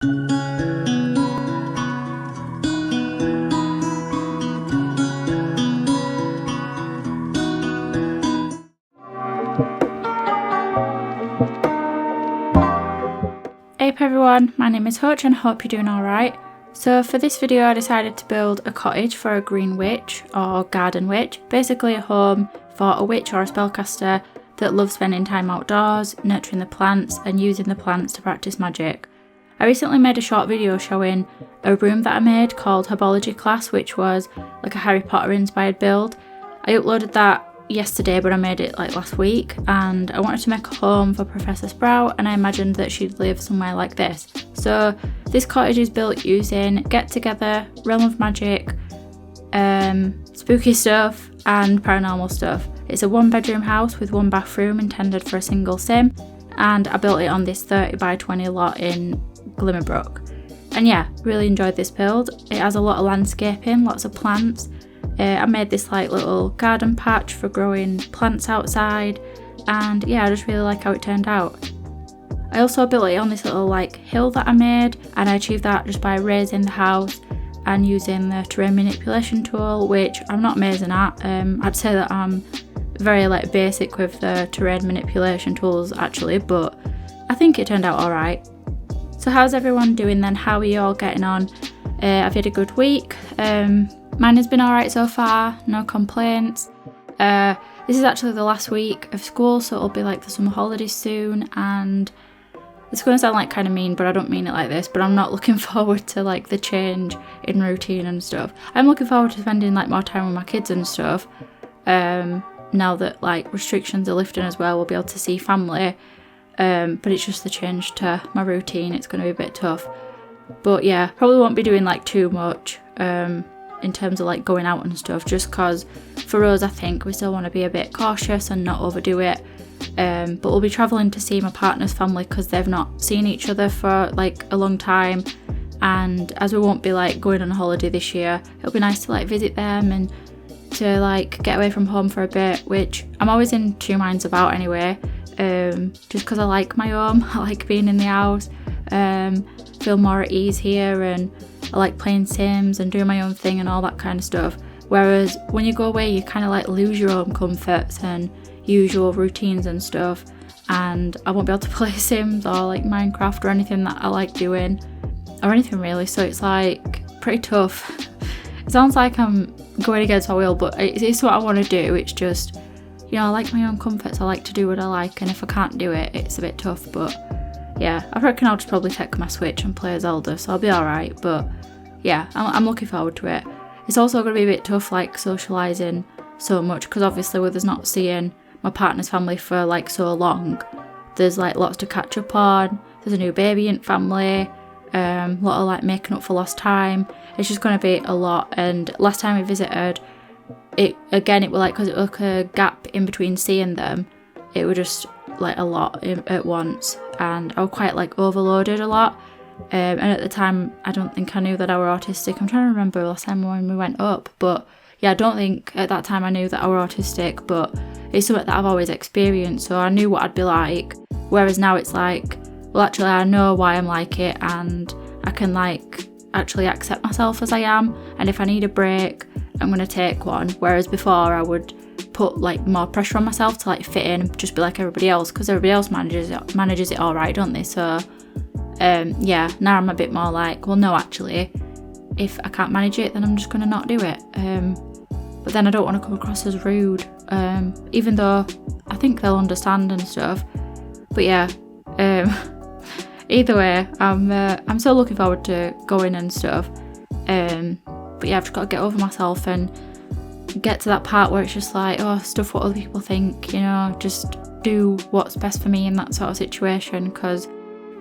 Hey everyone, my name is Hutch and hope you're doing alright. So for this video I decided to build a cottage for a green witch or garden witch, basically a home for a witch or a spellcaster that loves spending time outdoors, nurturing the plants and using the plants to practice magic. I recently made a short video showing a room that I made called Herbology Class, which was like a Harry Potter inspired build. I uploaded that yesterday, but I made it like last week, and I wanted to make a home for Professor Sprout and I imagined that she'd live somewhere like this. So this cottage is built using Get Together, Realm of Magic, spooky stuff and paranormal stuff. It's a 1-bedroom house with 1 bathroom intended for a single sim, and I built it on this 30 by 20 lot in Glimmerbrook. And yeah, really enjoyed this build. It has a lot of landscaping, lots of plants. I made this like little garden patch for growing plants outside, and yeah, I just really like how it turned out. I also built it on this little like hill that I made, and I achieved that just by raising the house and using the terrain manipulation tool, which I'm not amazing at. I'd say that I'm very like basic with the terrain manipulation tools actually, but I think it turned out alright. So how's everyone doing then? How are you all getting on? I've had a good week. Mine has been alright so far, no complaints. This is actually the last week of school, so it'll be like the summer holidays soon, and it's going to sound like kind of mean, but I don't mean it like this, but I'm not looking forward to like the change in routine and stuff. I'm looking forward to spending like more time with my kids and stuff. Now that like restrictions are lifting as well, we'll be able to see family. But it's just the change to my routine, it's going to be a bit tough. But yeah, probably won't be doing like too much in terms of like going out and stuff, just because for us I think we still want to be a bit cautious and not overdo it. But we'll be travelling to see my partner's family because they've not seen each other for like a long time, and as we won't be like going on a holiday this year, it'll be nice to like visit them and to like get away from home for a bit, which I'm always in 2 minds about anyway. Just because I like my home, I like being in the house, feel more at ease here, and I like playing Sims and doing my own thing and all that kind of stuff. Whereas when you go away, you kind of like lose your own comforts and usual routines and stuff, and I won't be able to play Sims or like Minecraft or anything that I like doing, or anything really, so it's like pretty tough. It sounds like I'm going against my will, but it's what I want to do. It's just, you know, I like my own comforts, I like to do what I like, and if I can't do it, it's a bit tough. But yeah, I reckon I'll just probably take my Switch and play Zelda, so I'll be alright. But yeah, I'm looking forward to it. It's also going to be a bit tough like socialising so much, because obviously with us not seeing my partner's family for like so long, there's like lots to catch up on. There's a new baby in family, a lot of like making up for lost time. It's just going to be a lot. And last time we visited, it was like, because it was like a gap in between seeing them, it was just like a lot at once, and I was quite like overloaded a lot. And at the time I don't think I knew that I were autistic. I'm trying to remember last time when we went up, but yeah, I don't think at that time I knew that I were autistic, but it's something that I've always experienced, so I knew what I'd be like. Whereas now it's like, well actually I know why I'm like it, and I can like actually accept myself as I am, and if I need a break I'm going to take one. Whereas before I would put like more pressure on myself to like fit in and just be like everybody else, because everybody else manages it all right, don't they? So yeah, now I'm a bit more like, well no, actually if I can't manage it then I'm just going to not do it. But then I don't want to come across as rude, even though I think they'll understand and stuff. But yeah, either way, I'm still looking forward to going and stuff. But yeah, I've just got to get over myself and get to that part where it's just like, oh, stuff what other people think, you know, just do what's best for me in that sort of situation, because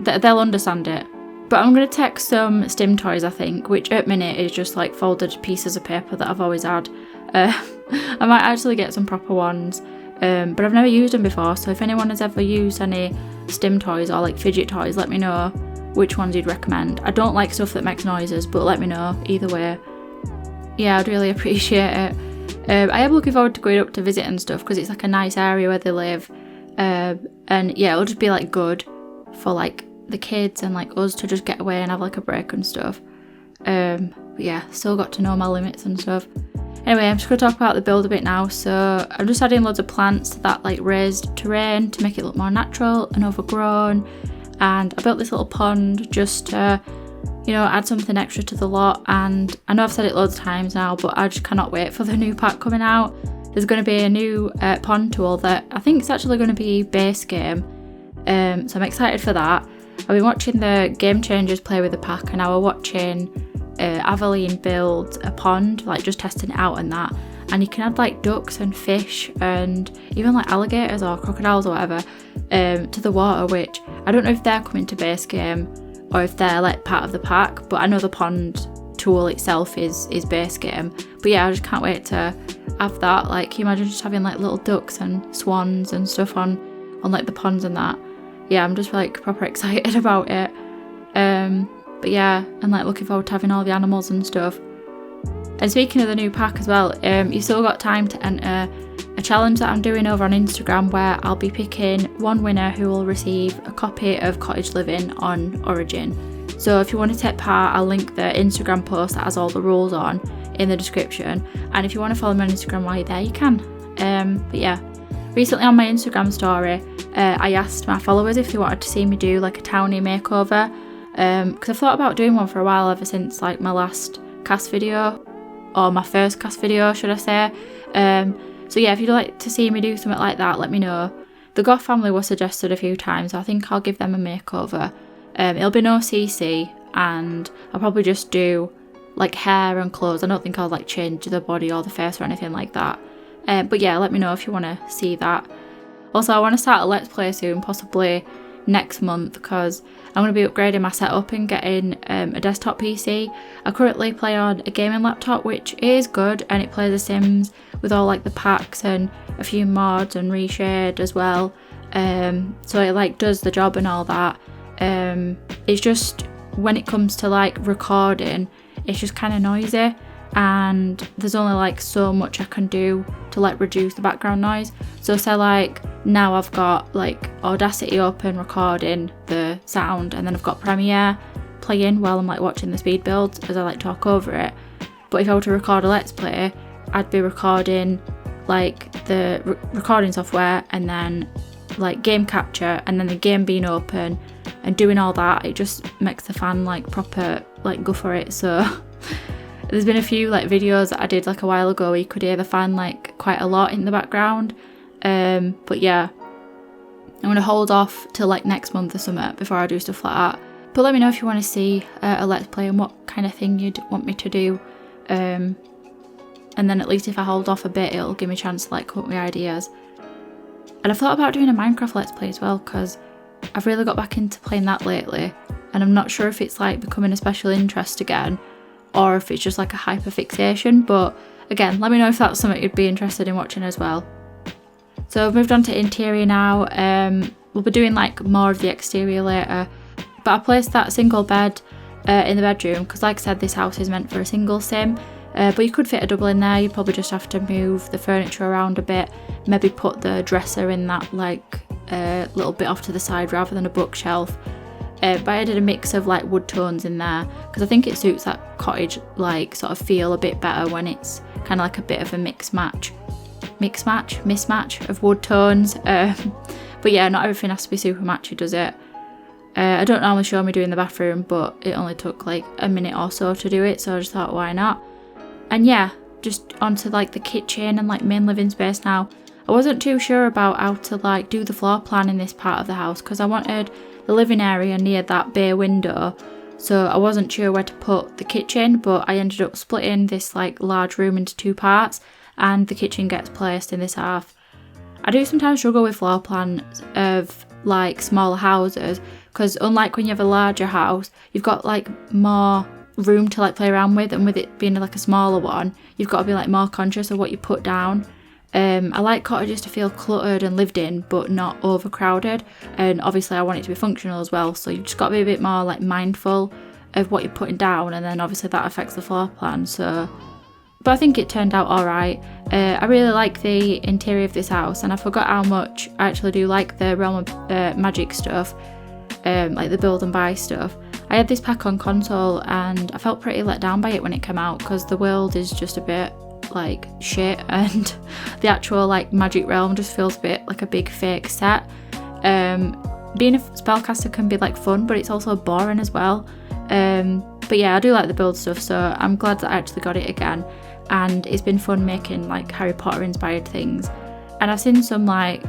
they'll understand it. But I'm going to take some stim toys, I think, which at minute is just like folded pieces of paper that I've always had. I might actually get some proper ones, but I've never used them before, so if anyone has ever used any stim toys or like fidget toys, let me know which ones you'd recommend. I don't like stuff that makes noises, but let me know either way. Yeah, I'd really appreciate it. I am looking forward to going up to visit and stuff, because it's like a nice area where they live, and yeah, it'll just be like good for like the kids and like us to just get away and have like a break and stuff. But yeah, still got to know my limits and stuff. Anyway, I'm just going to talk about the build a bit now. So I'm just adding loads of plants to that like raised terrain to make it look more natural and overgrown. And I built this little pond just to, you know, add something extra to the lot. And I know I've said it loads of times now, but I just cannot wait for the new pack coming out. There's going to be a new pond tool that I think is actually going to be base game. So I'm excited for that. I've been watching the Game Changers play with the pack, and now we're watching Aveline build a pond, like just testing it out and that. And you can add like ducks and fish and even like alligators or crocodiles or whatever to the water, which I don't know if they're coming to base game or if they're like part of the pack, but I know the pond tool itself is base game. But yeah, I just can't wait to have that. Like, can you imagine just having like little ducks and swans and stuff on like the ponds and that? Yeah, I'm just like proper excited about it. But yeah, and like looking forward to having all the animals and stuff. And speaking of the new pack as well, you've still got time to enter a challenge that I'm doing over on Instagram, where I'll be picking one winner who will receive a copy of Cottage Living on Origin. So if you want to take part, I'll link the Instagram post that has all the rules on in the description. And if you want to follow me on Instagram while you're there, you can. But yeah, recently on my Instagram story, I asked my followers if they wanted to see me do like a townie makeover. Because I've thought about doing one for a while, ever since like my last cast video, or my first cast video should I say. So yeah, if you'd like to see me do something like that, let me know. The Goth family was suggested a few times, so I think I'll give them a makeover. It'll be no CC, and I'll probably just do like hair and clothes. I don't think I'll like change the body or the face or anything like that. But yeah, let me know if you want to see that. Also, I want to start a Let's Play soon, possibly next month, because I'm going to be upgrading my setup and getting a desktop PC. I currently play on a gaming laptop, which is good, and it plays The Sims with all like the packs and a few mods and reshade as well. So it like does the job and all that. It's just when it comes to like recording, it's just kind of noisy, and there's only like so much I can do to like reduce the background noise. So say like now I've got like Audacity open recording the sound, and then I've got Premiere playing while I'm like watching the speed builds as I like talk over it. But if I were to record a Let's Play, I'd be recording like the recording software and then like game capture and then the game being open and doing all that. It just makes the fan like proper like go for it. So there's been a few like videos that I did like a while ago where you could hear the fan like quite a lot in the background. But yeah, I'm going to hold off till like next month or something before I do stuff like that. But let me know if you want to see a Let's Play and what kind of thing you'd want me to do. And then at least if I hold off a bit, it'll give me a chance to like come up with ideas. And I've thought about doing a Minecraft Let's Play as well, because I've really got back into playing that lately, and I'm not sure if it's like becoming a special interest again, or if it's just like a hyper fixation. But again, let me know if that's something you'd be interested in watching as well. So I've moved on to interior now. We'll be doing like more of the exterior later, but I placed that single bed in the bedroom because, like I said, this house is meant for a single sim. But you could fit a double in there. You'd probably just have to move the furniture around a bit, maybe put the dresser in that like little bit off to the side rather than a bookshelf. But I did a mix of like wood tones in there because I think it suits that cottage like sort of feel a bit better when it's kind of like a bit of a mismatch of wood tones. But yeah, not everything has to be super matchy, does it? I don't normally show me doing the bathroom, but it only took like a minute or so to do it, so I just thought, why not? And yeah, just onto like the kitchen and like main living space now. I wasn't too sure about how to like do the floor plan in this part of the house because I wanted the living area near that bay window, so I wasn't sure where to put the kitchen, but I ended up splitting this like large room into two parts, and the kitchen gets placed in this half. I do sometimes struggle with floor plans of like smaller houses because unlike when you have a larger house, you've got like more room to like play around with, and with it being like a smaller one, you've got to be like more conscious of what you put down. I like cottages to feel cluttered and lived in but not overcrowded, and obviously I want it to be functional as well, so you've just got to be a bit more like mindful of what you're putting down, and then obviously that affects the floor plan. So but I think it turned out alright. I really like the interior of this house, and I forgot how much I actually do like the Realm of Magic stuff. like the build and buy stuff. I had this pack on console and I felt pretty let down by it when it came out, because the world is just a bit like shit, and the actual like magic realm just feels a bit like a big fake set. Being a spellcaster can be like fun, but it's also boring as well. But yeah, I do like the build stuff, so I'm glad that I actually got it again, and it's been fun making like Harry Potter inspired things. And I've seen some like,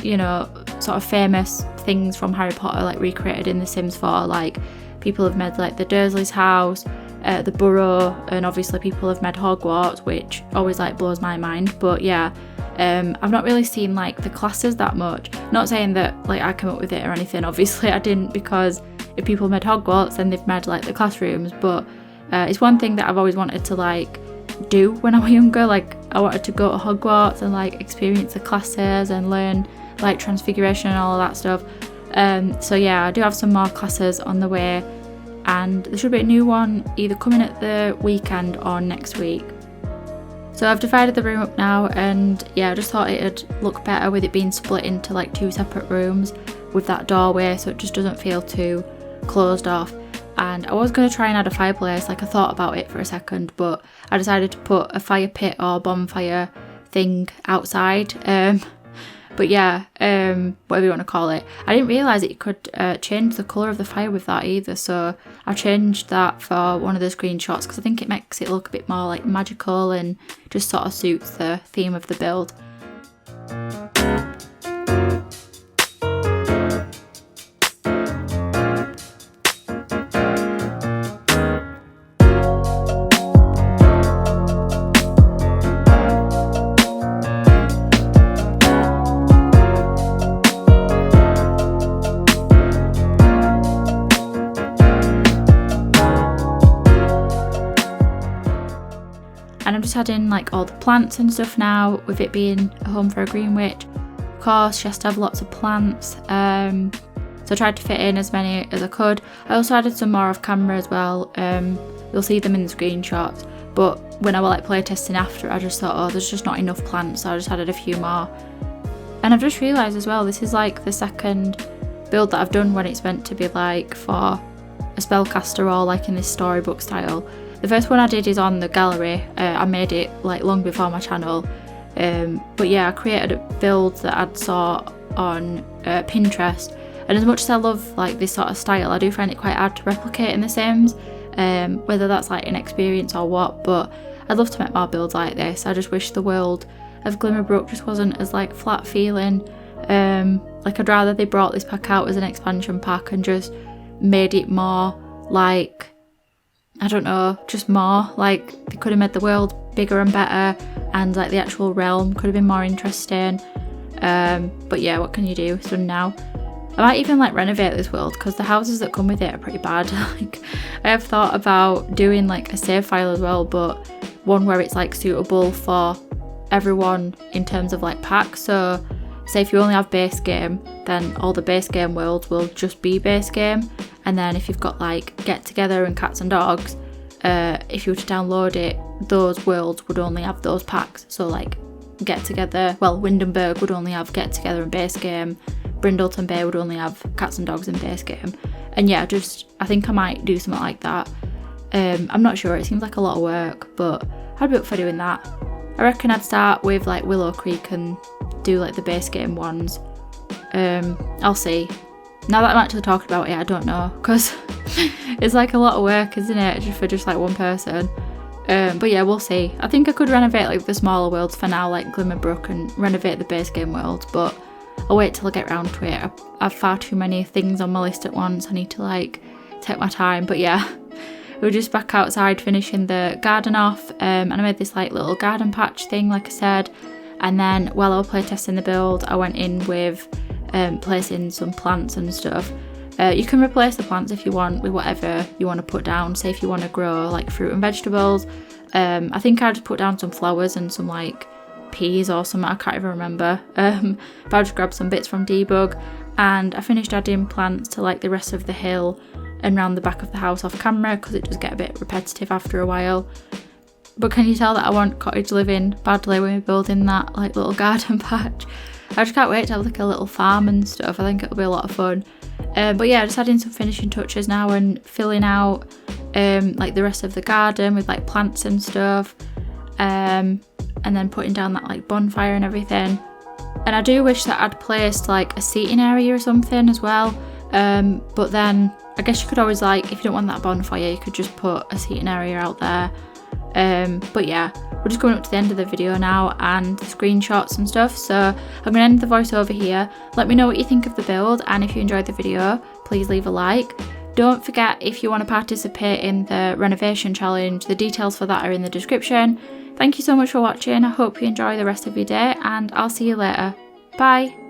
you know, sort of famous things from Harry Potter like recreated in The Sims 4, like people have made like the Dursley's house, the Burrow, and obviously people have made Hogwarts, which always like blows my mind. But yeah, I've not really seen like the classes that much. Not saying that like I came up with it or anything, obviously I didn't, because if people made Hogwarts then they've made like the classrooms. But it's one thing that I've always wanted to like do when I was younger. Like I wanted to go to Hogwarts and like experience the classes and learn like transfiguration and all of that stuff. So yeah, I do have some more classes on the way, and there should be a new one either coming at the weekend or next week. So I've divided the room up now, and yeah, I just thought it'd look better with it being split into like 2 separate rooms with that doorway, so it just doesn't feel too closed off. And I was going to try and add a fireplace, like I thought about it for a second, but I decided to put a fire pit or bonfire thing outside. But yeah, whatever you want to call it. I didn't realise that you could change the colour of the fire with that either, so I changed that for one of the screenshots, because I think it makes it look a bit more like magical and just sort of suits the theme of the build. And I'm just adding like all the plants and stuff now, with it being a home for a green witch. Of course, she has to have lots of plants, so I tried to fit in as many as I could. I also added some more off camera as well. You'll see them in the screenshots, but when I was like playtesting after, I just thought, oh, there's just not enough plants, so I just added a few more. And I've just realised as well, this is like the second build that I've done when it's meant to be like for a spellcaster or like in this storybook style. The first one I did is on the gallery. I made it like long before my channel, but yeah, I created a build that I'd saw on Pinterest, and as much as I love like this sort of style, I do find it quite hard to replicate in The Sims, whether that's like an experience or what. But I'd love to make more builds like this. I just wish the world of Glimmerbrook just wasn't as like flat feeling. Like I'd rather they brought this pack out as an expansion pack and just made it more like, I don't know, just more like they could have made the world bigger and better, and like the actual realm could have been more interesting. But yeah, what can you do? It's done now. I might even like renovate this world, because the houses that come with it are pretty bad. Like I have thought about doing like a save file as well, but one where it's like suitable for everyone in terms of like packs. So say if you only have base game, then all the base game worlds will just be base game. And then if you've got like get together and cats and dogs, if you were to download it, those worlds would only have those packs. So like get together, well, Windenburg would only have get together and base game, Brindleton Bay would only have cats and dogs and base game. And yeah, I think I might do something like that. I'm not sure, it seems like a lot of work, but I'd be up for doing that. I reckon I'd start with like Willow Creek and do like the base game ones. I'll see. Now that I'm actually talking about it, I don't know, because it's like a lot of work, isn't it, for just like one person. But yeah, we'll see. I think I could renovate like the smaller worlds for now, like Glimmerbrook, and renovate the base game worlds, but I'll wait till I get around to it. I have far too many things on my list at once. I need to like take my time. But yeah, we were just back outside finishing the garden off, and I made this like little garden patch thing, like I said. And then while I was playtesting the build, I went in with placing some plants and stuff. You can replace the plants if you want with whatever you want to put down. Say if you want to grow like fruit and vegetables, I think I just put down some flowers and some like peas or something, I can't even remember, but I just grabbed some bits from Debug, and I finished adding plants to like the rest of the hill and round the back of the house off camera, because it does get a bit repetitive after a while. But can you tell that I want cottage living badly when we're building that like little garden patch? I just can't wait to have like a little farm and stuff. I think it'll be a lot of fun. But yeah, just adding some finishing touches now and filling out like the rest of the garden with like plants and stuff, and then putting down that like bonfire and everything. And I do wish that I'd placed like a seating area or something as well, but then I guess you could always, like, if you don't want that bonfire, you could just put a seating area out there. But yeah, we're just going up to the end of the video now and the screenshots and stuff, so I'm going to end the voiceover here. Let me know what you think of the build, and if you enjoyed the video, please leave a like. Don't forget, if you want to participate in the renovation challenge, the details for that are in the description. Thank you so much for watching. I hope you enjoy the rest of your day, and I'll see you later. Bye!